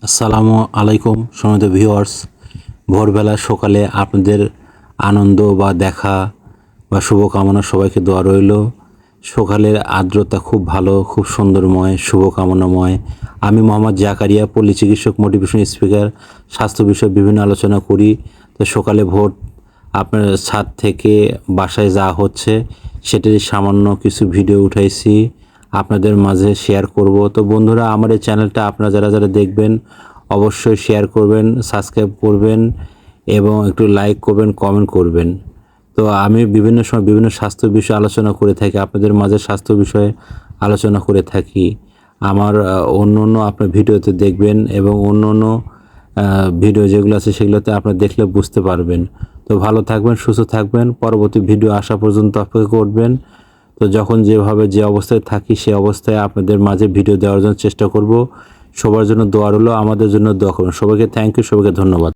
আসসালামু আলাইকুম সম্মানিত ভিউয়ার্স। ভোরবেলা সকালে আপনাদের আনন্দ বা দেখা বা শুভকামনা সবাইকে দোয়া রইল। সকালের আর্দ্রতা খুব ভালো, খুব সুন্দরময়, শুভকামনাময়। আমি মোহাম্মদ জাকারিয়া, পল্লী চিকিৎসক, মোটিভেশন স্পিকার, স্বাস্থ্য বিষয়ে বিভিন্ন আলোচনা করি। তো সকালে ভোর আপনার ছাদ থেকে বাসায় যাওয়া হচ্ছে, সেটারই সামান্য কিছু ভিডিও উঠাইছি, আপনাদের মাঝে শেয়ার করব। তো বন্ধুরা, আমার এই চ্যানেলটা আপনারা যারা যারা দেখবেন অবশ্যই শেয়ার করবেন, সাবস্ক্রাইব করবেন এবং একটু লাইক করবেন, কমেন্ট করবেন। তো আমি বিভিন্ন সময় বিভিন্ন স্বাস্থ্য বিষয়ে আলোচনা করে থাকি, আপনাদের মাঝে স্বাস্থ্য বিষয়ে আলোচনা করে থাকি। আমার অন্য অন্য আপনার ভিডিওতে দেখবেন এবং অন্য অন্য ভিডিও যেগুলো আছে সেগুলোতে আপনারা দেখলে বুঝতে পারবেন। তো ভালো থাকবেন, সুস্থ থাকবেন, পরবর্তী ভিডিও আসা পর্যন্ত অপেক্ষা করবেন। তো যখন যেভাবে যে অবস্থায় থাকি সেই অবস্থায় আপনাদের মাঝে ভিডিও দেওয়ার জন্য চেষ্টা করব। সবার জন্য দোয়া রইল, আমাদের জন্য দোয়া করুন। সবাইকে থ্যাংক ইউ, সবাইকে ধন্যবাদ।